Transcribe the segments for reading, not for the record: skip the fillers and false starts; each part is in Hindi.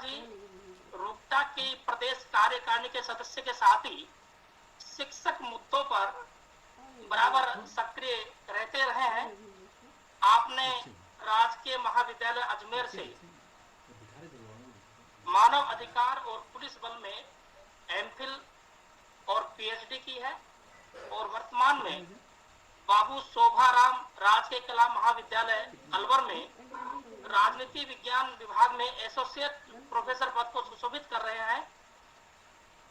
जी रूपटा की प्रदेश कार्यकारिणी के सदस्य के साथ ही शिक्षक मुद्दों पर बराबर सक्रिय रहते रहे हैं। आपने राजकीय महाविद्यालय अजमेर से मानव अधिकार और पुलिस बल में एमफिल और पीएचडी की है और वर्तमान में बाबू शोभाराम राजकीय कला महाविद्यालय अलवर में राजनीति विज्ञान विभाग में एसोसिएट प्रोफेसर पद को सुशोभित कर रहे हैं।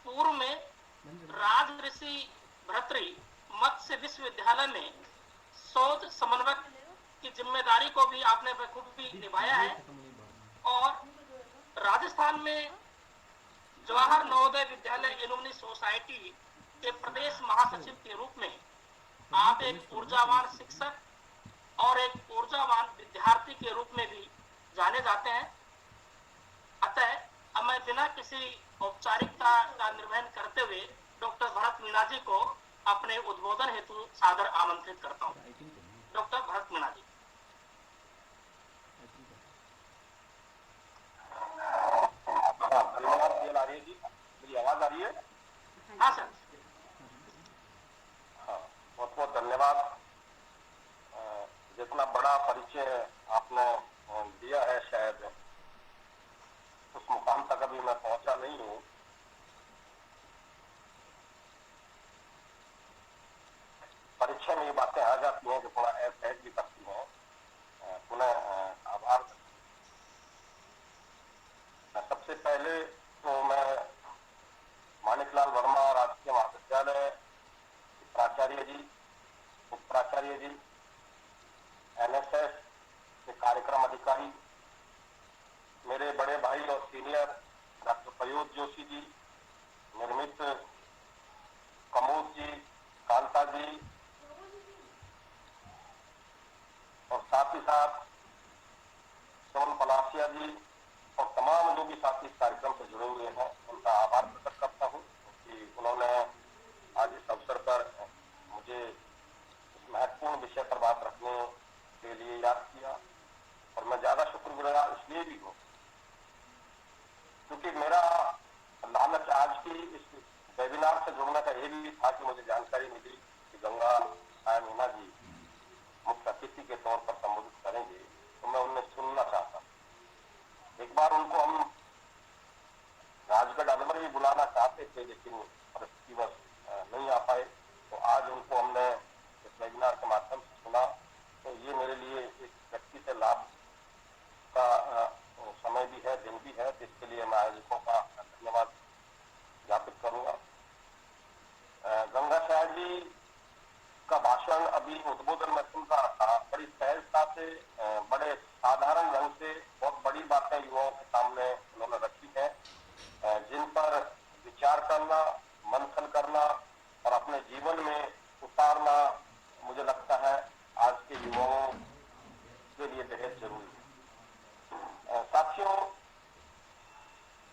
पूर्व में राजऋषि भर्तृ मत्स्य विश्वविद्यालय में शोध समन्वयक की जिम्मेदारी को भी आपने बखूबी निभाया है और राजस्थान में जवाहर नवोदय विद्यालय एलुमनी सोसाइटी के प्रदेश महासचिव के रूप में आप एक ऊर्जावान शिक्षक और एक ऊर्जावान विद्यार्थी के रूप में भी जाने जाते हैं। अतः अब मैं बिना किसी औपचारिकता का निर्वहन करते हुए डॉक्टर भरत मीणा जी को अपने उद्बोधन हेतु सादर आमंत्रित करता हूँ। डॉक्टर भरत मीणा जी। धन्यवाद जी। मेरी आवाज आ रही है? हाँ सर। हाँ, बहुत बहुत धन्यवाद। जितना बड़ा परिचय आपने दिया है शायद उस मुकाम तक अभी मैं पहुंचा नहीं हूँ। परीक्षा में ये बातें आ जाती हैं जो थोड़ा असहज भी करती हैं। पुनः आभार। सबसे पहले तो मैं माणिकलाल वर्मा राजकीय महाविद्यालय प्राचार्य जी, उप प्राचार्य जी, एनएसएस के कार्यक्रम अधिकारी, मेरे बड़े भाई और सीनियर डॉक्टर प्रयोत जोशी जी, निर्मित कमोद जी, कांता जी और साथ ही साथ सोन पलासिया जी और तमाम जो भी साथी इस कार्यक्रम से जुड़े हुए हैं, उनका आभार प्रकट करता हूँ कि उन्होंने आज इस अवसर पर मुझे इस महत्वपूर्ण विषय पर बात रखने के लिए याद किया। और मैं ज्यादा शुक्रगुजार इसलिए भी हूँ क्योंकि मेरा लालच आज की इस वेबिनार से जुड़ने का ये भी था कि मुझे जानकारी मिली कि गंगा मीणा जी मुख्य अतिथि के तौर पर संबोधित करेंगे, तो मैं उन्हें सुनना चाहता। एक बार उनको हम राजगढ़ अलवर भी बुलाना चाहते थे लेकिन परिस्थितिवश नहीं आ पाए, तो आज उनको हमने इस वेबिनार के माध्यम से सुना। तो ये मेरे लिए एक व्यक्ति से लाभ का समय भी है, दिन भी है, तो इसके लिए मैं आयोजकों का धन्यवाद ज्ञापित करूंगा। गंगा शाह जी का भाषण अभी उद्बोधन में सुन रहा था, बड़ी सहजता से, बड़े साधारण ढंग से बहुत बड़ी बातें युवाओं के सामने उन्होंने रखी है, जिन पर विचार करना, मंथन करना और अपने जीवन में उतारना मुझे लगता है आज के युवाओं के लिए बेहद जरूरी है। साथियों,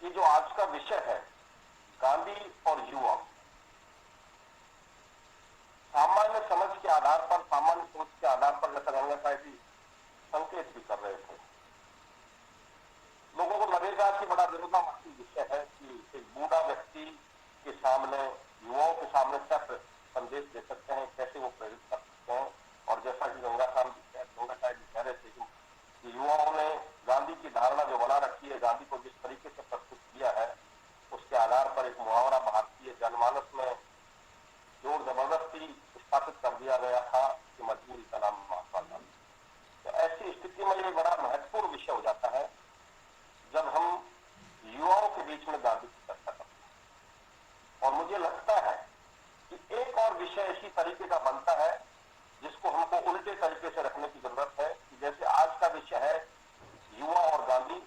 ये जो आज का विषय है गांधी और युवा, सामान्य समझ के आधार पर, सामान्य सोच के आधार पर जैसा गंगा साहब जी संकेत भी कर रहे थे, लोगों को लगेगा कि बड़ा विरोधाभासी विषय है कि एक बूढ़ा व्यक्ति के सामने, युवाओं के सामने क्या संदेश दे सकते हैं, कैसे वो प्रेरित कर सकते हैं। और जैसा कि गंगा साहब जी कह रहे थे कि युवाओं ने गांधी की धारणा जो बना रखी है, गांधी को जिस तरीके से प्रस्तुत किया है, उसके आधार पर एक मुहावरा भारतीय जनमानस में जोर जबरदस्ती स्थापित कर दिया गया था कि मजबूरी का नाम महात्मा गांधी। तो ऐसी स्थिति में ये बड़ा महत्वपूर्ण विषय हो जाता है जब हम युवाओं के बीच में गांधी की चर्चा करते हैं। और मुझे लगता है कि एक और विषय इसी तरीके का बनता है जिसको हमको उल्टे तरीके से रखने की जरूरत है कि जैसे आज का विषय है युवा और गांधी,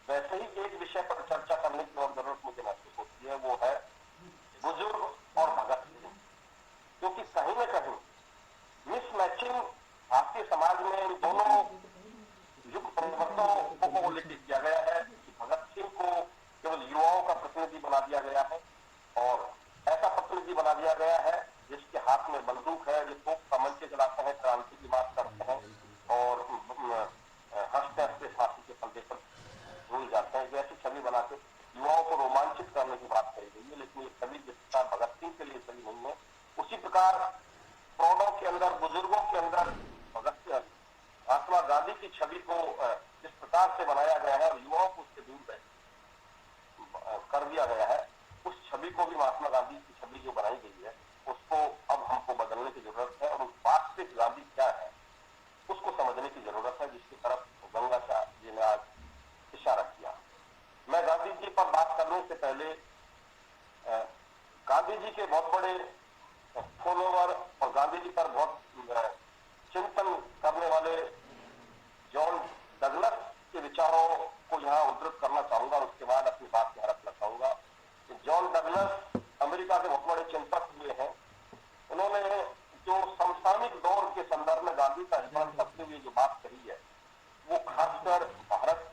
वैसे ही एक विषय पर चर्चा करने की और जरूरत मुझे महसूस होती है, वो है बुजुर्ग और भगत सिंह। क्योंकि कहीं न कहीं मिसमैचिंग भारतीय समाज में इन दोनों युग परिवर्तनों को उल्लेखित किया गया है कि भगत सिंह को केवल युवाओं का प्रतिनिधि बना दिया गया है और ऐसा प्रतिनिधि बना दिया गया है जिसके हाथ में बंदूक है, जो तोप का मंच चलाते हैं, क्रांति की बात करते हैं और हंसते हंसते फांसी के फंदे पर भूल जाते हैं, जैसी छवि बना जिस प्रकार से बनाया गया है और युवाओं को उससे दूर कर दिया गया है, उस छवि को भी महात्मा गांधी की छवि जो बनाई गई है उसको अब हमको बदलने की जरूरत है और उस वास्तविक गांधी क्या है उसको समझने की जरूरत है, जिसकी तरफ गंगा शाह जी ने आज इशारा किया। मैं गांधी जी पर बात करने से पहले गांधी जी के बहुत बड़े फॉलोवर और गांधी जी पर बहुत चिंतन करने वाले जॉन डगलस के विचारों को यहाँ उद्धृत करना चाहूंगा और उसके बाद अपनी बात यहाँ रखना चाहूंगा। जॉन डगलस अमेरिका के बहुत बड़े चिंतक हुए हैं। उन्होंने जो समसामयिक दौर के संदर्भ में गांधी का स्मरण करते हुए जो बात कही है वो खासकर भारत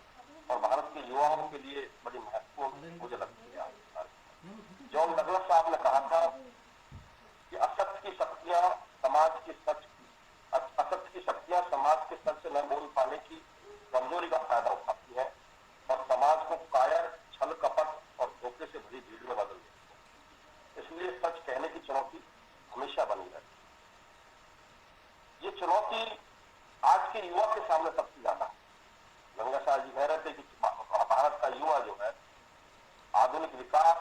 और भारत के युवाओं के लिए बड़ी महत्वपूर्ण मुझे लगती है। जॉन डगलस साहब ने कहा था कि असत्य की शक्तियां समाज की समाज के सच से न बोल पाने की कमजोरी का फायदा उठाती है और समाज को कायर, छल कपट और धोखे से भरी भीड़ में बदल देती है। इसलिए सच कहने की चुनौती हमेशा बनी रहती है। ये चुनौती आज के युवा के सामने सबसे ज्यादा है। गंगा शाह जी कह रहे थे कि भारत का युवा जो है आधुनिक विकास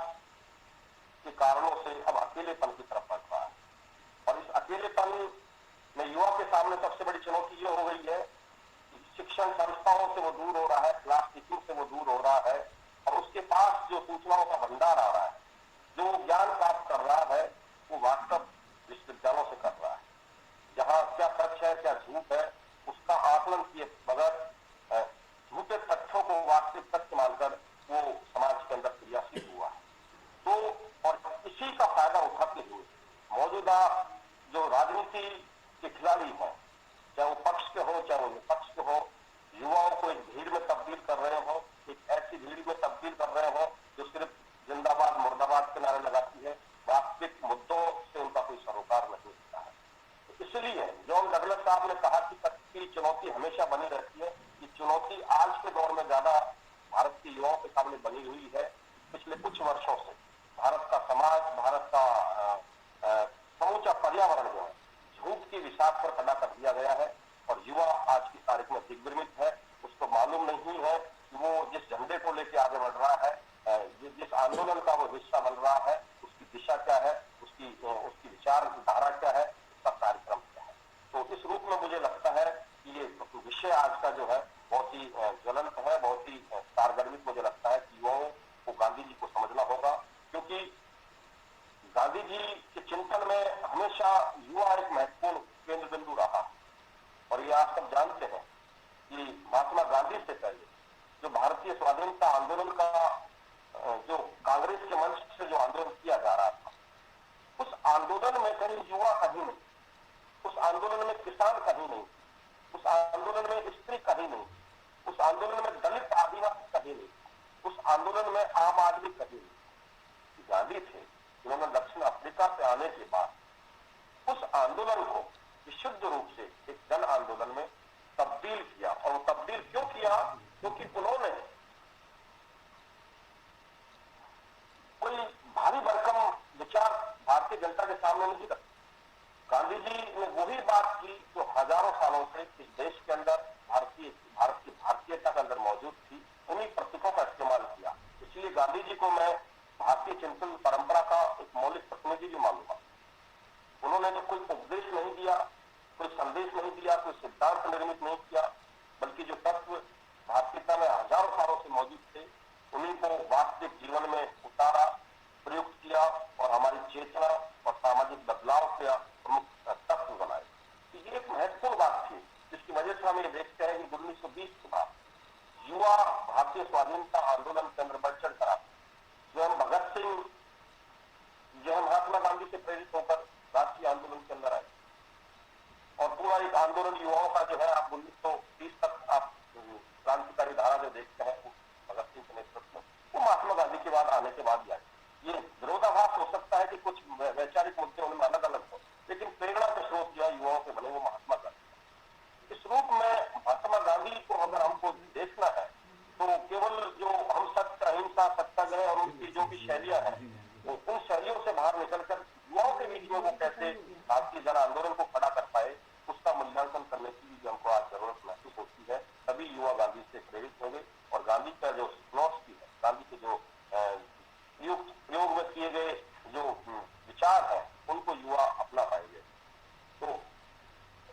के कारणों से अब अकेलेपन की तरफ बढ़ रहा है और इस अकेलेपन में युवा के सामने सबसे बड़ी चुनौती ये हो गई है कि शिक्षण संस्थाओं से वो दूर हो रहा है, क्लास टीचिंग से वो दूर हो रहा है और उसके पास जो सूचनाओं का भंडार आ रहा है, जो ज्ञान प्राप्त कर रहा है वो वास्तव विश्वविद्यालयों से कर रहा है। जहाँ क्या सच है क्या झूठ है उसका आकलन किए बगैर झूठे तथ्यों को वास्तविक तथ्य मानकर वो समाज के अंदर क्रियाशील हुआ है। तो और इसी का फायदा उठाते हुए मौजूदा जो राजनीति के खिलाड़ी हैं, चाहे वो पक्ष के हो चाहे वो विपक्ष के हो, युवाओं को एक भीड़ में तब्दील कर रहे हो, एक ऐसी भीड़ में तब्दील कर रहे हो जो सिर्फ जिंदाबाद मुर्दाबाद के नारे लगाती है, वास्तविक मुद्दों से उनका कोई सरोकार नहीं होता है। तो इसलिए जॉन डगलस साहब ने कहा कि सत्य की चुनौती हमेशा बनी रहती है। ये चुनौती आज के दौर में ज्यादा भारत के युवाओं के सामने बनी हुई है। पिछले कुछ वर्षों से भारत का समाज, भारत का समूचा पर्यावरण जो है झूठ की विषाद पर खड़ा कर दिया गया है और युवा आज की तारीख में दिग्भ्रमित है। उसको मालूम नहीं है कि वो जिस झंडे को लेकर आगे बढ़ रहा है, जिस आंदोलन का वो हिस्सा बन रहा है, उसकी दिशा क्या है, उसकी विचारधारा क्या है, उसका कार्यक्रम क्या है। तो इस रूप में मुझे लगता है कि ये विषय आज का जो है बहुत ही ज्वलंत है, बहुत ही सारगर्भित मुझे लगता है कि युवाओं को गांधी जी को समझना होगा, क्योंकि गांधी जी के चिंतन में हमेशा युवा एक महत्वपूर्ण केंद्र बिंदु रहा और ये आप सब जानते हैं कि महात्मा गांधी से पहले जो भारतीय स्वाधीनता आंदोलन का जो कांग्रेस के मंच से जो आंदोलन किया जा रहा था, उस आंदोलन में कहीं युवा कहीं नहीं, उस आंदोलन में किसान कहीं नहीं, उस आंदोलन में स्त्री कहीं नहीं, उस आंदोलन में दलित आदिवासी कहीं नहीं, उस आंदोलन में आम आदमी कहीं नहीं। गांधी थे जिन्होंने दक्षिण अफ्रीका से आने के बाद उस आंदोलन को विशुद्ध रूप से एक जन आंदोलन में तब्दील किया। और तब्दील क्यों किया? क्योंकि उन्होंने कोई भारी भरकम विचार भारतीय जनता के सामने नहीं रखा। गांधी जी ने वही बात की जो हजारों सालों से इस देश के अंदर भारत की भारतीयता के अंदर मौजूद थी, उन्हीं प्रतीकों का इस्तेमाल किया। इसलिए गांधी जी को मैं भारतीय चिंतन परंपरा का एक मौलिक प्रतिनिधि भी मानूंगा। उन्होंने जो कोई उपदेश नहीं दिया, कोई संदेश नहीं दिया, कोई सिद्धांत निर्मित नहीं किया, बल्कि जो तत्व भारतीयता में हजारों सालों से मौजूद थे उन्हीं को वास्तविक जीवन में उतारा, प्रयुक्त किया और हमारी चेतना और सामाजिक बदलाव के प्रमुख तत्व बनाए। ये एक महत्वपूर्ण बात थी जिसकी वजह से हम ये देखते हैं कि 1920 के बाद युवा भारतीय स्वाधीनता आंदोलन के अंदर बढ़ चढ़ कर जो हम भगत सिंह, जो हम महात्मा गांधी से प्रेरित होकर राष्ट्रीय आंदोलन के अंदर आए और पूरा एक आंदोलन युवाओं का जो है आप 1930 तक आप क्रांतिकारी धारा जो देखते हैं भगत सिंह के नेतृत्व में, वो महात्मा गांधी के बाद आने के बाद ही आई। ये विरोधाभास हो सकता है कि कुछ वैचारिक मुद्दे उनमें अलग अलग हो, लेकिन प्रेरणा के स्रोत जो है युवाओं के बने वो महात्मा गांधी। इस रूप में महात्मा गांधी को अगर हमको देखना है तो केवल जो हम सत्य, अहिंसा, सत्याग्रह और उनकी जो भी शैलियां हैं उन शैलियों से बाहर निकलकर युवाओं के बीच में वो कैसे भारतीय जन आंदोलन को खड़ा कर पाए, उसका मूल्यांकन करने की भी हमको आज जरूरत महसूस होती है। तभी युवा गांधी गांधी से प्रेरित होंगे और गांधी का जो फिलॉसफी है, गांधी के जो प्रयोग में किए गए जो विचार है उनको युवा अपना पाएंगे। तो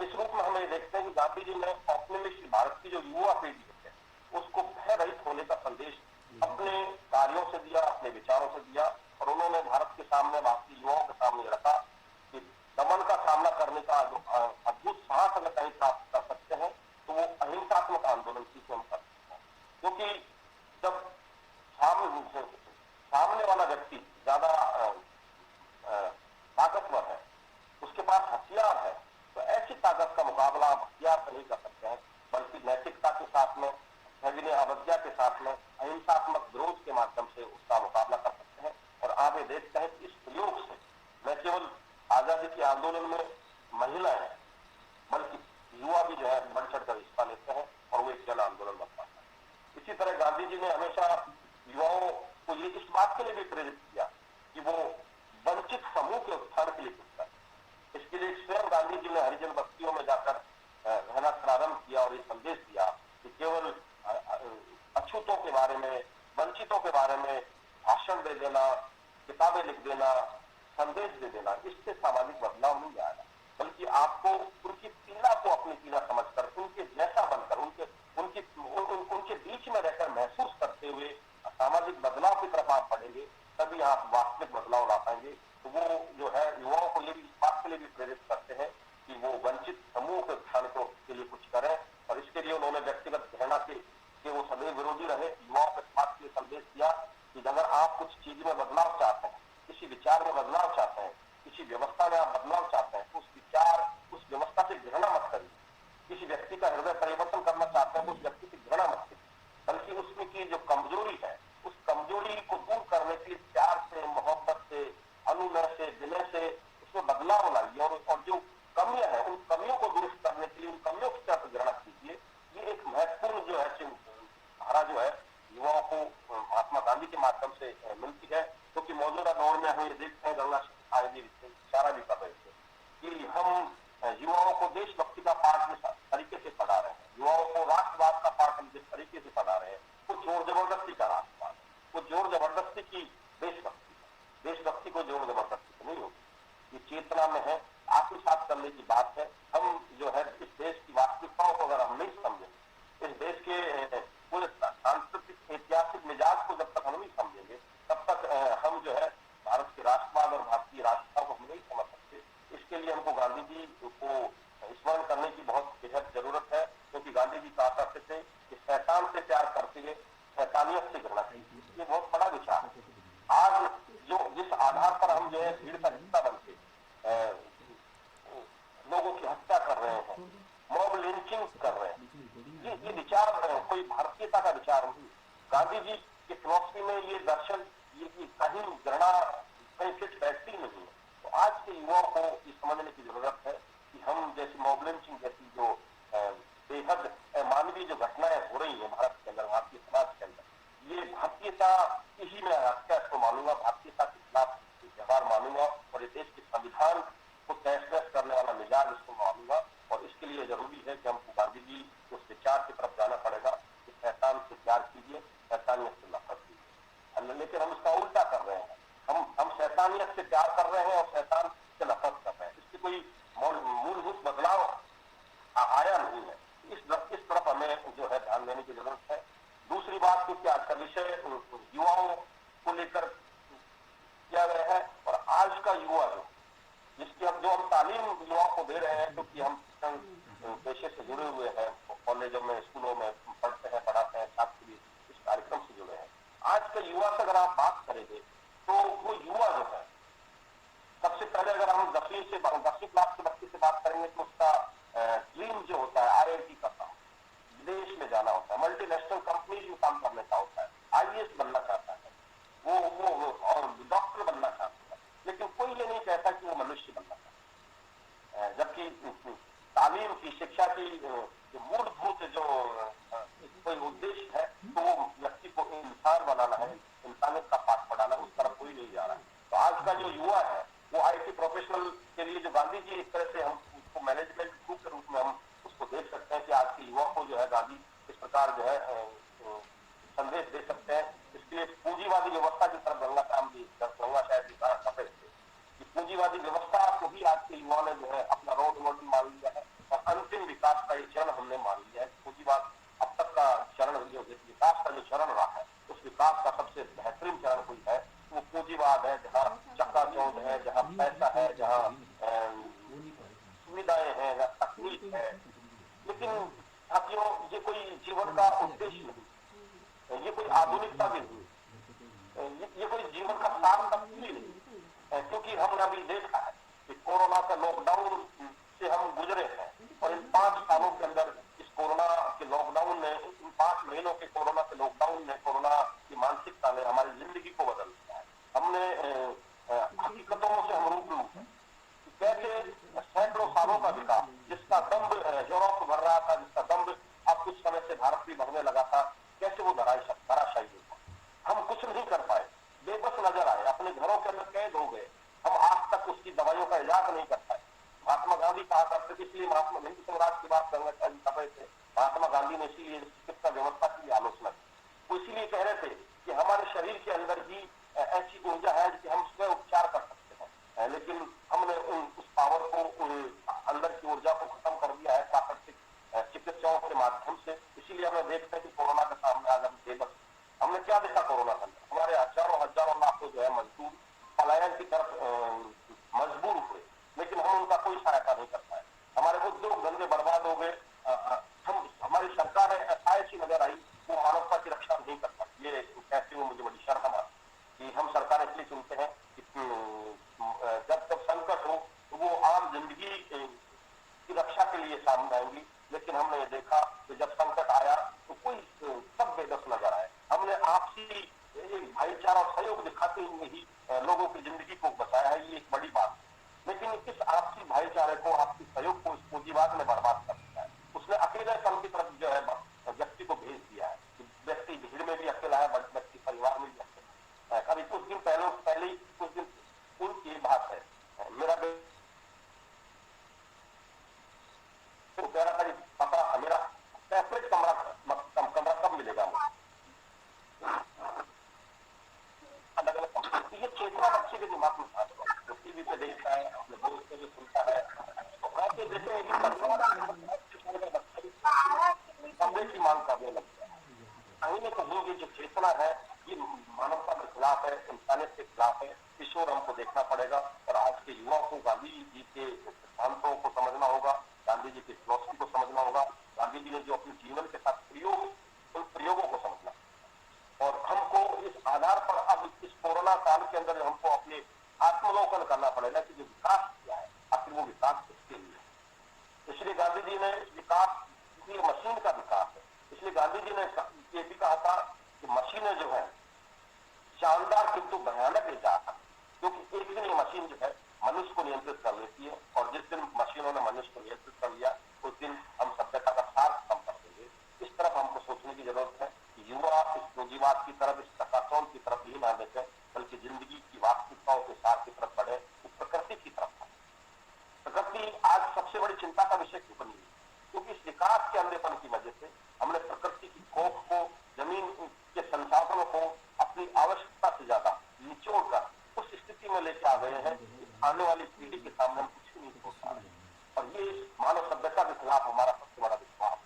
इस रूप में हम ये देखते हैं कि गांधी जी ने औपनिवेशिक भारत की जो युवा पीढ़ी है उसको भय रहित होने का संदेश अपने कार्यों से दिया, अपने विचारों से दिया और उन्होंने भारत के सामने, भारतीय युवाओं के सामने रखा कि दमन का सामना करने का जो अद्भुत साहस अगर कहीं प्राप्त कर सकते हैं तो वो अहिंसात्मक आंदोलन की हम कर सकते हैं। क्योंकि जब सामने वाला व्यक्ति ज्यादा ताकतवर है, उसके पास हथियार है, तो ऐसी ताकत का मुकाबला आप हथियार से नहीं कर सकते हैं, बल्कि नैतिकता के साथ में, सविनय अवज्ञा के साथ में, अहिंसात्मक विरोध के माध्यम से उसका मुकाबला कर सकते हैं। और आप ये देखते हैं कि इस प्रयोग से न केवल आजादी के आंदोलन में महिलाएं बल्कि युवा भी जो है बढ़ चढ़कर हिस्सा लेते हैं और वो एक जन आंदोलन बन पाता है। इसी तरह गांधी जी ने हमेशा युवाओं को ये इस बात के लिए भी प्रेरित किया कि वो वंचित समूह के उत्थान के लिए कुछ करें। इसके लिए स्वयं गांधी जी ने हरिजन बस्तियों में जाकर रहना प्रारंभ किया और ये संदेश दिया कि केवल अछूतों के बारे में, वंचितों के बारे में भाषण दे देना, किताबें लिख देना, संदेश दे देना, इससे सामाजिक बदलाव नहीं आएगा, बल्कि आपको उनकी पीड़ा को अपनी पीड़ा समझकर, उनके जैसा बनकर, उनके बीच में रहकर महसूस करते हुए सामाजिक बदलाव की तरफ आप बढ़ेंगे, तभी आप वास्तविक बदलाव ला पाएंगे। तो वो जो है युवाओं को ये भी इस बात के लिए भी प्रेरित करते हैं कि वो वंचित समूह के उत्थान के लिए कुछ करें और इसके लिए उन्होंने व्यक्तिगत घृणा के वो सदैव विरोधी रहे, युवाओं के समाज के लिए संदेश दिया कि अगर आप कुछ चीज में बदलाव चाहते हैं, किसी विचार में बदलाव चाहते हैं, किसी व्यवस्था में आप बदलाव चाहते हैं, उस विचार, उस व्यवस्था से घृणा मत करिए। किसी व्यक्ति का हृदय परिवर्तन करना चाहते हैं तो उस व्यक्ति से घृणा मत करिए, बल्कि उसमें की जो कमजोरी है उस कमजोरी को दूर करने के लिए प्यार से, मोहब्बत से, अनुनय से, विनय से उसमें बदलाव लाइए और जो कमियां हैं उन कमियों को दुरुस्त करने के लिए उन कमियों की तरफ ग्रहण कीजिए। ये एक महत्वपूर्ण जो है धारा जो है युवाओं को महात्मा गांधी के माध्यम से मिलती है। क्योंकि मौजूदा दौर में हम ये देखते हैं, गंगा जी इशारा भी कर रहे थे कि हम युवाओं को देशभक्ति का पाठ जिस तरीके से पढ़ा रहे हैं, युवाओं को राष्ट्रवाद का पाठ हम जिस तरीके से पढ़ा रहे हैं, वो जोर जबरदस्ती का राष्ट्रवाद, वो जोर जबरदस्ती की देशभक्ति, देशभक्ति को जोर जबरदस्ती से नहीं होगी, ये चेतना में है, आत्मसात करने की बात है। हम जो है इस देश की वास्तविकताओं को अगर हम नहीं समझेंगे, इस देश के पूरे सांस्कृतिक ऐतिहासिक मिजाज को जब तक हम नहीं समझेंगे, तब तक हम जो है भारत के राष्ट्रवाद और भारतीय राष्ट्रता को हम नहीं समझ सकते। इसके लिए हमको गांधी जी को स्मरण करने की बहुत बेहद जरूरत है, क्योंकि गांधी जी कहा करते थे कि शैतान से प्यार करते हुए शैतानियत से घृणा कीजिए। ये बहुत बड़ा विचार है। आज जो जिस आधार पर हम जो है भीड़ का हिस्सा बनते लोगों की हत्या कर रहे हैं, मॉब लिंचिंग कर रहे हैं, ये विचार कोई भारतीयता का विचार नहीं। गांधी जी की फिलॉसफी में ये दर्शन, ये कहीं घृणा कहीं फिट बैठती नहीं है। तो आज के युवाओं को ये समझने की जरूरत है कि हम जैसी मॉब लिंचिंग जैसी जो बेहद मानवीय जो घटनाएं हो रही है भारत के अंदर, भारतीय समाज के अंदर, ये भारतीयता की ही मैं हत्या इसको मानूंगा, भारतीयता के खिलाफ व्यवहार मानूंगा और इस देश के संविधान को तहस करने वाला मिजाज इसको मानूंगा। और इसके लिए जरूरी है कि हमको गांधी जी उस विचार की तरफ जाना पड़ेगा कि शैतान से प्यार कीजिए, शैतानियत से नफरत कीजिए। लेकिन हम इसका उल्टा कर रहे हैं, हम शैतानियत से प्यार कर रहे हैं और शैतान से नफरत कर रहे हैं। इसकी कोई मूलभूत बदलाव आया नहीं है। इस तरफ हमें जो है ध्यान देने की जरूरत है। दूसरी बात क्योंकि आज का विषय युवाओं को लेकर किया गया है और आज का युवा जिसकी जो हम तालीम युवाओं को दे रहे हैं, क्योंकि हम पेशे से जुड़े हुए हैं, कॉलेजों में, स्कूलों में पढ़ते हैं, पढ़ाते हैं, छात्र भी इस कार्यक्रम से जुड़े हैं। आज के युवा से अगर आप बात करेंगे तो वो युवा जो है, सबसे पहले अगर हम 10वीं क्लास के बच्चे से बात करेंगे तो उसका ड्रीम जो होता है IIT करना, विदेश में जाना होता है, मल्टीनेशनल कंपनीज में काम करने का होता है, IAS बनना चाहता है, वो और डॉक्टर बनना चाहता है। लेकिन कोई ये नहीं कहता कि वो मनुष्य बनना चाहता है। जबकि तालीम की, शिक्षा की जो मूलभूत जो कोई उद्देश्य है तो वो व्यक्ति को इंसान बनाना है, इंसानियत का पाठ पढ़ाना, उस तरफ कोई नहीं जा रहा है। तो आज का जो युवा है वो IT प्रोफेशनल के लिए जो गांधी जी एक तरह से हम उसको मैनेजमेंट ग्रुप के रूप में हम उसको देख सकते हैं कि आज के युवा को जो है गांधी इस प्रकार जो है संदेश दे सकते हैं। इसके लिए पूंजीवादी व्यवस्था की तरफ गंगा साहब जी कहे थे कि पूंजीवादी व्यवस्था को ही आज के युवाओं ने जो है अपना रोल मॉडल मान लिया है और अंतिम विकास का ये चरण हमने मान लिया है। पूंजीवाद अब तक का चरण जो विकास का जो चरण रहा है, उस विकास का सबसे बेहतरीन चरण कोई है वो पूंजीवाद है, जहाँ चकाचौंध है, जहाँ पैसा है, जहाँ सुविधाएं हैं, जहाँ तकनीक है। लेकिन साथियों, ये कोई जीवन का उद्देश्य नहीं, ये कोई आधुनिकता भी नहीं, ये कोई जीवन का सार तत्व भी नहीं, क्योंकि हमने अभी देखा है कि कोरोना का लॉकडाउन से हम गुजरे हैं और इन 5 सालों के अंदर इस कोरोना के लॉकडाउन ने, इन 5 महीनों के कोरोना के लॉकडाउन ने, कोरोना की मानसिकता ने हमारी जिंदगी को बदल दिया है। हमने हकीकतों से हम रूबरू हैं। कैसे सैकड़ों सालों का विकास, जिसका दम्भ यूरोप भर रहा था, जिसका दम्भ अब कुछ समय से भारत भी भरने लगा था, कैसे वो धराशायी हुआ। हम कुछ नहीं कर पाए, बेबस नजर आए, अपने घरों के अंदर कैद हो गए। हम आज तक उसकी दवाइयों का इलाज नहीं कर पाए। महात्मा गांधी कहा करते थे, इसलिए महात्मा हिंद स्वराज की बात कर रहे थे, महात्मा गांधी ने इसीलिए चिकित्सा व्यवस्था की आलोचना की। वो इसीलिए कह रहे थे कि हमारे शरीर के अंदर ही ऐसी ऊर्जा है कि हम स्वयं उपचार कर सकते हैं, लेकिन हमने उस पावर को, अंदर की ऊर्जा को खत्म कर दिया है प्राकृतिक चिकित्साओं के माध्यम से। इसीलिए हमें देखते हैं कि कोरोना के सामने आज हम बेबस। हमने क्या देखा कोरोना के अंदर? हमारे हजारों लाखों जो है मजदूर पलायन की तरफ मजबूर हुए, लेकिन हम उनका कोई सहायता नहीं कर पाए। हमारे उद्योग धंधे बर्बाद हो गए। हमारी सरकार ऐसी नजर आई, वो मानवता की रक्षा नहीं कर पाती। ये कहते हुए मुझे बड़ी शर्म आती कि हम सरकार इसलिए चुनते हैं कि जब संकट हो तो वो आम जिंदगी की रक्षा के लिए सामने आएंगी, लेकिन हमने ये देखा कि जब संकट आया तो कोई सब बेबस नजर आए। हमने आपसी एक भाईचारा और सहयोग दिखाते हुए ही लोगों की जिंदगी को बचाया है, ये एक बड़ी बात है। लेकिन इस आपसी भाईचारे को, आपसी सहयोग को इस पूंजीवाद ने बर्बाद कर दिया है। उसने अकेलेपन की तरफ जो है व्यक्ति को भेज दिया है। व्यक्ति भीड़ में भी अकेला है, व्यक्ति परिवार में भी अकेला है। कभी कुछ दिन पहले कुछ दिन पूर्व की बात है, मेरा कह रहा था कि पापा मेरा सेपरेट कमरा कब मिलेगा मुझे, अलग अलग। ये चेतना बच्चे के दिमाग में था, तो टीवी पे देखता है, अपने दोस्त से सुनता है, तो ऐसे देते हैं कि कमरे की मांग करने लगता है। कहीं न कहीं ये जो चेतना है, ये मानवता के खिलाफ है, इंसानियत के खिलाफ है। इस ओर हमको देखना पड़ेगा और आज के युवाओं को गांधी जी के सिद्धांतों को समझना होगा, गांधी जी की फिलॉसफी को समझना होगा, गांधी जी ने जो अपने जीवन के साथ उन प्रयोगों को समझना। और हमको इस आधार पर अब इस कोरोना काल के अंदर हमको अपने आत्मलोकन करना पड़ेगा कि जो विकास किया है, आखिर वो विकास किसके लिए। इसलिए गांधी जी ने विकास, ये मशीन का विकास है, इसलिए गांधी जी ने ये भी कहा था कि मशीनें जो है शानदार किंतु भयानक इजाद है, क्योंकि एक दिन ये मशीन जो है मनुष्य को नियंत्रित कर लेती है, और जिस दिन मशीनों ने मनुष्य को नियंत्रित कर लिया उस दिन हम सभ्यता का सार खत्म कर देंगे। इस तरफ हमको सोचने की जरूरत है कि युवा इस पूंजीवाद की तरफ, इस चकाचौंध की तरफ ही ना देखें, बल्कि जिंदगी की वास्तविकताओं के सार की तरफ बढ़े, प्रकृति की तरफ। प्रकृति आज सबसे बड़ी चिंता का विषय क्यों बनी है? क्योंकि इस विकास के अंधेपन की वजह से हमने प्रकृति की खोज को, जमीन के संसाधनों को अपनी आवश्यकता से ज्यादा निचोड़ कर उस स्थिति में लेकर आ गए हैं कि आने वाली पीढ़ी के सामने हम कुछ भी नहीं सोच पा रहे। और ये मानव सभ्यता के खिलाफ हमारा सबसे बड़ा विश्वास।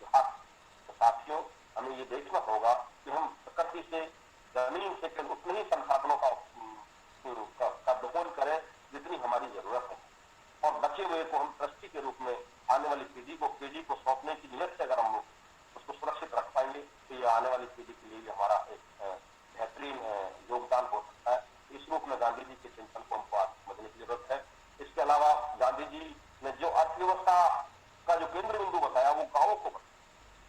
तो साथियों, हमें ये देखना होगा कि हम प्रकृति से, जमीन से उतने ही संसाधनों का दोहन करें जितनी हमारी जरूरत है, और बचे हुए को हम ट्रस्टी के रूप में आने वाली पीढ़ी को सौंपने की नीयत से अगर हम उसको सुरक्षित रख पाएंगे तो ये आने वाली पीढ़ी के लिए हमारा एक बेहतरीन योगदान हो सकता है। इस रूप में गांधी जी के चिंतन को हमको आज समझने की जरूरत है। इसके अलावा गांधी जी ने जो अर्थव्यवस्था का जो केंद्र बिंदु बताया वो गाँवों को बताया,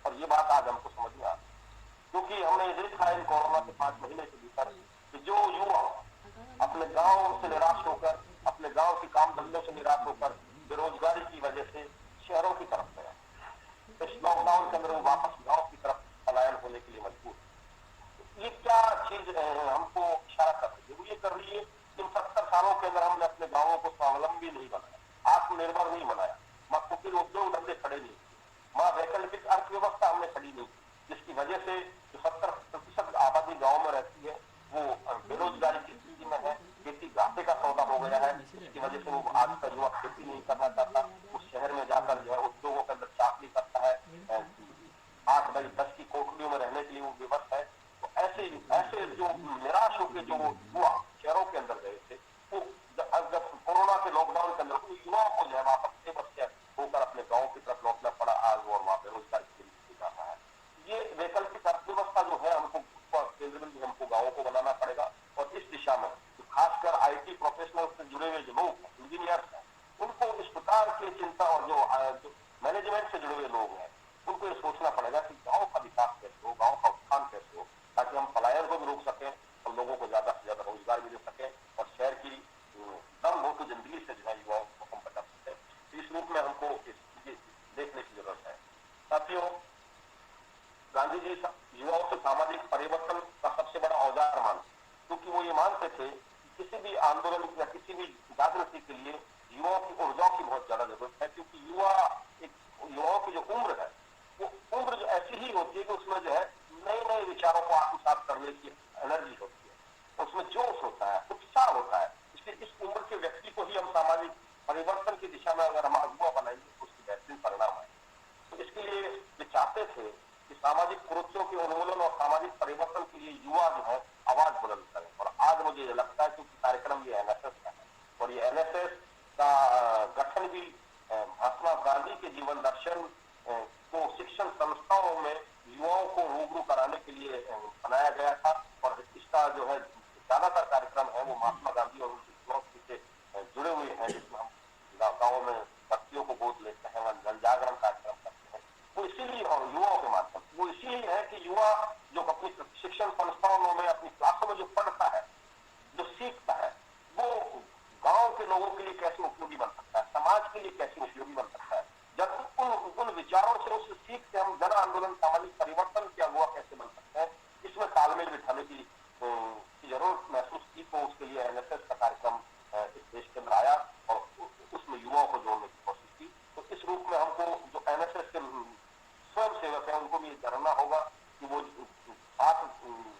और ये बात आज हमको समझ में आ रही, क्योंकि हमने ये देखा है कोरोना के 5 महीने के भीतर कि जो युवा अपने गाँव से निराश होकर, अपने गाँव के काम धंधों से निराश होकर बेरोजगारी की वजह से शहरों की तरफ गया, इस लॉकडाउन के अंदर वो वापस गाँव की तरफ पलायन होने के लिए मजबूर। ये क्या चीज हमको इशारा कर रही है? वो ये कर रही है कि 70 सालों के अंदर हमने अपने गाँवों को स्वावलंबी नहीं बनाया, आत्मनिर्भर नहीं बनाया, कुटिर उद्योग धंधे खड़े नहीं किए, वैकल्पिक अर्थव्यवस्था हमने खड़ी नहीं की, जिसकी वजह से जो 70% आबादी गांव में रहती है वो बेरोजगारी की स्थिति में है, खेती घाटे का सौदा हो गया है। इसकी वजह से वो आज का युवा खेती नहीं करना चाहता, वो शहर में जाकर जो है उद्योगों के अंदर चाकरी करता है, 8 बाई 10 की कोठरियों में रहने के लिए वो विवश है। तो ऐसे ऐसे जो निराश होकर जो युवा शहरों के अंदर गए थे, वो जब कोरोना के लॉकडाउन के अंदर युवाओं को जो है वापस से बच्चे होकर अपने गाँव की तरफ लौटना पड़ा आज, और वहाँ बेरोजगारी के लिए जा रहा है। ये वैकल्पिक अर्थव्यवस्था जो है हमको केंद्र में हमको गाँवों को बनाना पड़ेगा, और इस दिशा में खासकर IT प्रोफेशनल से जुड़े हुए जो लोग इंजीनियर्स हैं, उनको इस प्रकार की चिंता, और जो मैनेजमेंट से जुड़े हुए लोग हैं, उनको ये सोचना पड़ेगा कि गाँव का विकास कैसे हो, गाँव का उत्थान कैसे हो, ताकि हम पलायन को भी रोक सकें और लोगों को ज्यादा से ज्यादा रोजगार भी दे सकें, और शहर की दम हो तो जिंदगी से जो है युवाओं को हम बचा सकते हैं। इस रूप में हमको देखने की जरूरत है। साथियों, गांधी जी युवाओं से सामाजिक परिवर्तन का सबसे बड़ा औजार मानते, क्योंकि वो ये मानते थे कि किसी भी आंदोलन या किसी भी जागृति के लिए युवाओं की ऊर्जाओं की बहुत ज्यादा जरूरत है, क्योंकि युवाओं की जो उम्र है वो उम्र जो ऐसी ही होती है कि उसमें जो है नए नए विचारों को आत्मसात करने की एनर्जी होती है, उसमें जोश होता है, उत्साह होता है। इसलिए इस उम्र के व्यक्ति को ही हम सामाजिक परिवर्तन की दिशा में अगर हम अगुवा बनाएंगे तो उसकी बेहतरीन परिणाम आए। तो इसके लिए वे चाहते थे कि सामाजिक कुरीतियों के उन्मूलन और सामाजिक परिवर्तन के लिए युवा जो है आवाज बुलंद करें। और आज मुझे लगता है क्योंकि कार्यक्रम ये NSS का है, और ये NSS का गठन भी महात्मा गांधी के जीवन दर्शन को शिक्षण संस्थाओं में युवाओं को रूबरू कराने के लिए बनाया गया था। और इसका जो है ज्यादातर कार्यक्रम है वो महात्मा गांधी और उनकी फिलॉसफी से जुड़े हुए हैं, जिसमें हम गाँव में बच्चियों को गोद लेते हैं, जन जागरण कार्यक्रम करते हैं। वो इसीलिए, और युवाओं के माध्यम से वो इसीलिए है कि युवा जो अपनी शिक्षण संस्थाओं में अपनी क्लासों में जो पढ़ता है, जो सीखता है, वो गांव के लोगों के लिए कैसे उपयोगी बन सकता है, समाज के लिए कैसे उपयोगी बन सकता है। जब उन विचारों से, उस सीख से हम जन आंदोलन सामाजिक परिवर्तन के अगुवा कैसे बन सकते हैं, इसमें तालमेल बिठाने की जरूरत महसूस की। तो उसके लिए NSS का कार्यक्रम इस देश के अंदर आया और उसमें युवाओं को जोड़ने की कोशिश की। तो इस रूप में हमको जो NSS के स्वयं सेवक है उनको भी जानना होगा कि वो 8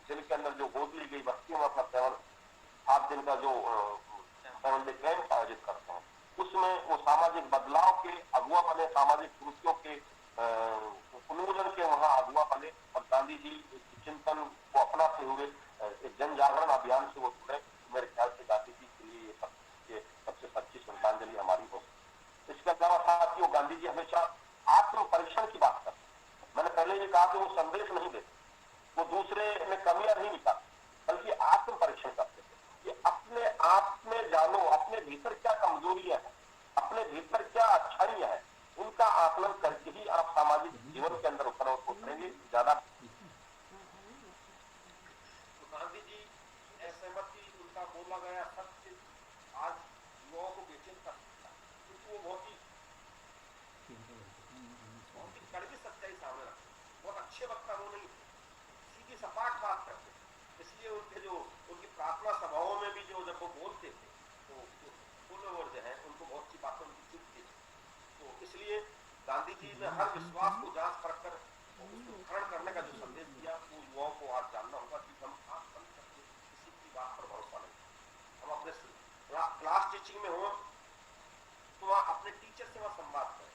दिन के अंदर जो गोद ली गई बस्तियों में अपना 7 दिन का जो 7 डे कैंप आयोजित करते हैं, उसमें वो सामाजिक बदलाव के अगुवा बने, सामाजिक कुरीतियों के उन्मूलन के वहां अगुवा बने, और गांधी जी के चिंतन को अपनाते हुए एक जन जागरण अभियान से वो जुड़े। मेरे ख्याल से गांधी जी के लिए ये सबसे सच्ची श्रद्धांजलि हमारी हो। इसके अलावा साथियों, गांधी जी हमेशा आत्म परीक्षण की बात करते हैं। मैंने पहले ये कहा कि वो संदेश नहीं देते, वो दूसरे में कमियां नहीं निकालते, बल्कि आत्म परीक्षण करते थे कि अपने आप में जानो, अपने भीतर क्या कमजोरियां हैं, अपने भीतर क्या अच्छाइयां हैं, उनका आकलन करके ही आप सामाजिक जीवन के अंदर उतरेंगे। ज्यादा गांधी जी असहमति, उनका बोला गया सत्य आज युवाओं को बेचैन कर सकता है, क्योंकि वो बहुत ही कड़वी सच्चाई सामने रखते, बहुत अच्छे वक्ता वो नहीं थे, सीधी सपाट बात करते। इसलिए उनकी प्रार्थना सभाओं में भी जब वो बोलते थे तो फॉलोवर जो है उनको बहुत सी बातों की चुभती थी। तो इसलिए गांधी जी ने हर विश्वास को जांच परख कर उसको खरण करने का जो संदेश दिया, वो युवाओं को आज जानना होगा कि हम आंख बंद करके किसी की बात पर भरोसा नहीं। हम अपने क्लास टीचिंग में हो तो वहाँ अपने टीचर से वहाँ संवाद करें।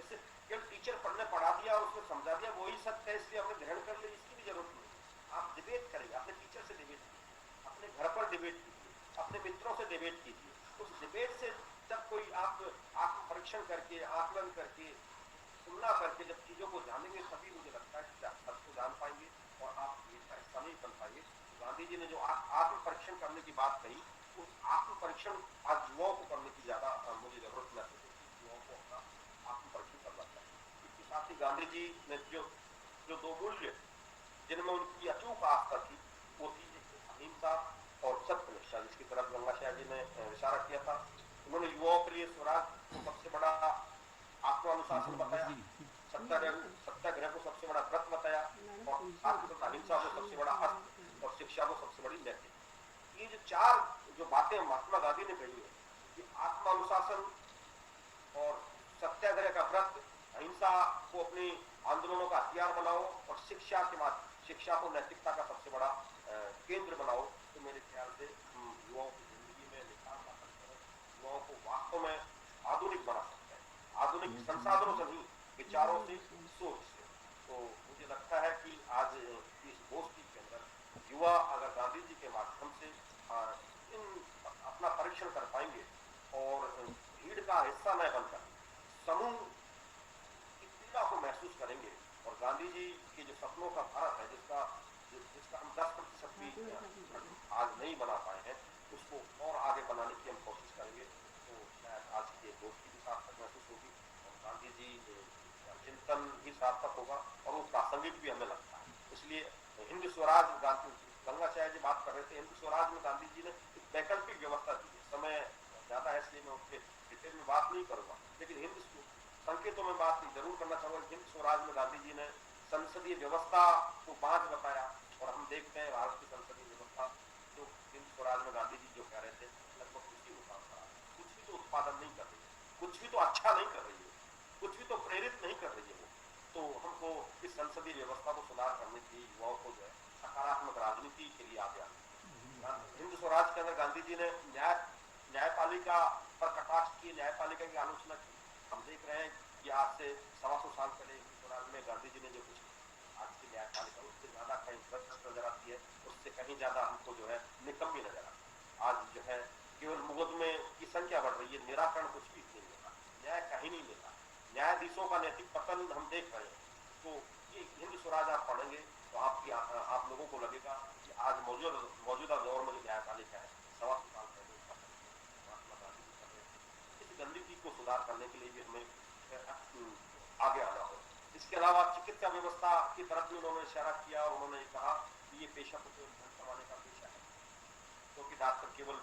ऐसे केवल टीचर पढ़ने पढ़ा दिया और उसको समझा दिया वही सत्य है इसलिए हमने ग्रहण कर लिया, इसकी भी जरूरत नहीं। आप डिबेट करेंगे, अपने टीचर से डिबेट कीजिए, अपने घर पर डिबेट कीजिए, अपने मित्रों से डिबेट कीजिए। उस डिबेट से जब कोई आप आत्म परीक्षण करके, आकलन करके, तुलना करके जब चीजों को जानेंगे, तभी मुझे लगता है कि आप सबको जान पाएंगे और आप ये हिस्सा नहीं बन पाएंगे। गांधी जी ने जो आत्म परीक्षण करने की बात कही, उस आत्म परीक्षण आज युवाओं को करने की ज्यादा मुझे जरूरत महसूस होती है। युवाओं को अपना आत्म परीक्षण करना चाहिए। इसके साथ ही गांधी जी ने जो 2 मूल्य जिनमें उनकी अचूक आस्था थी, वो थी अहिंसा और सत्यनिष्ठा, जिसकी तरफ गंगाशाह जी ने इशारा किया था। उन्होंने युवाओं के लिए स्वराज को सबसे बड़ा आत्मानुशासन बताया, सत्याग्रह को सबसे बड़ा व्रत बताया, और अहिंसा को सबसे बड़ा अस्त्र और शिक्षा को सबसे बड़ी नैतिक। ये जो 4 बातें महात्मा गांधी ने कही है कि आत्मानुशासन और सत्याग्रह का व्रत, अहिंसा को अपनी आंदोलनों का हथियार बनाओ और शिक्षा के माध्यम शिक्षा को नैतिकता का सबसे बड़ा केंद्र बनाओ, तो मेरे ख्याल से युवाओं की जिंदगी में निखार ला सकते हैं, युवाओं को वास्तव में आधुनिक बना सकते हैं, आधुनिक संसाधनों से नहीं, विचारों से, सोच से। तो मुझे लगता है कि आज इस गोष्ठी के अंदर युवा अगर गांधी जी के माध्यम से इन अपना परीक्षण कर पाएंगे और भीड़ का हिस्सा न बनकर समूह की पीड़ा को महसूस करेंगे और गांधी जी के जो सपनों का भारत है जिसका हम 10% भी आज नहीं बना पाए हैं, उसको और आगे बनाने की हम कोशिश करेंगे, तो शायद आज की गोष्ठी भी सार्थक महसूस होगी और गांधी जी चिंतन भी सार्थक होगा और वो प्रासंगिक भी हमें लगता है। इसलिए हिंद स्वराज, गंगाचार्य जी बात कर रहे थे, हिंद स्वराज में गांधी जी ने एक वैकल्पिक व्यवस्था दी है। समय ज्यादा है इसलिए मैं उसके डिटेल में बात नहीं करूंगा, लेकिन हिंद संकेतों में बात जरूर करना चाहूंगा। हिंद स्वराज में गांधी जी ने संसदीय व्यवस्था को 5 बताया और हम देखते हैं भारत की संसदीय व्यवस्था जो हिंद स्वराज में गांधी जी जो कह रहे थे लगभग उसी मुताबिक कुछ भी तो उत्पादन नहीं कर रही है, कुछ भी तो अच्छा नहीं कर रही है, कुछ भी तो प्रेरित नहीं कर रही है वो। तो हमको इस संसदीय व्यवस्था को सुधार करने के लिए युवाओं को जो है सकारात्मक राजनीति के लिए आगे आना। हिंद स्वराज के अंदर गांधी जी ने न्यायपालिका पर कटाक्ष की, न्यायपालिका की आलोचना की। हम देख रहे हैं कि आज से 125 साल पहले हिंद स्वराज में गांधी जी ने जो कुछ आज की न्यायपालिका उससे ज्यादा कहीं भ्रष्ट नजर आती है, उससे कहीं ज्यादा हमको जो है निकम्मी नजर आती है। आज जो है केवल मुकदमे की संख्या बढ़ रही है, निराकरण कुछ भी नहीं मिला, न्याय कहीं नहीं मिला, न्यायाधीशों का नैतिक पतन हम देख रहे हैं। तो ये हिंद स्वराज आप पढ़ेंगे तो आप लोगों को लगेगा कि आज मौजूदा दौर में जो न्यायपालिका है 125 साल पहले महात्मा गांधी जी कर रहे थे। इस गंदगी को सुधार करने के लिए भी हमें आगे आना हो। इसके अलावा चिकित्सा व्यवस्था की तरफ भी उन्होंने इशारा किया और उन्होंने कहा कि ये पेशा तो केवल धन कमाने का पेशा है, क्योंकि तो डॉक्टर केवल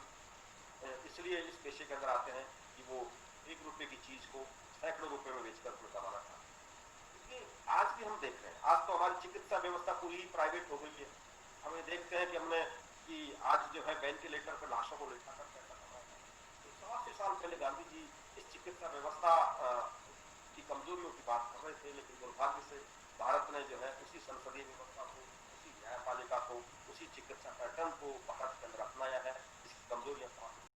इसलिए इस पेशे के अंदर आते हैं कि वो 1 रुपए की चीज को सैकड़ों रुपए में बेचकर अपने कमाना चाहते हैं। ये आज भी हम देख रहे हैं, आज तो हमारी चिकित्सा व्यवस्था पूरी प्राइवेट हो गई है। हमें देखते हैं कि आज जो है वेंटिलेटर पर लाशों को लेटा कर पैसा कमाया। तो 125 साल पहले गांधी जी इस चिकित्सा व्यवस्था की कमजोरियों की बात कर रहे थे, लेकिन दुर्भाग्य से भारत ने जो है उसी संसदीय व्यवस्था को, उसी न्यायपालिका को, उसी चिकित्सा पैटर्न को भारत के अंदर अपनाया है, इसकी कमजोरियां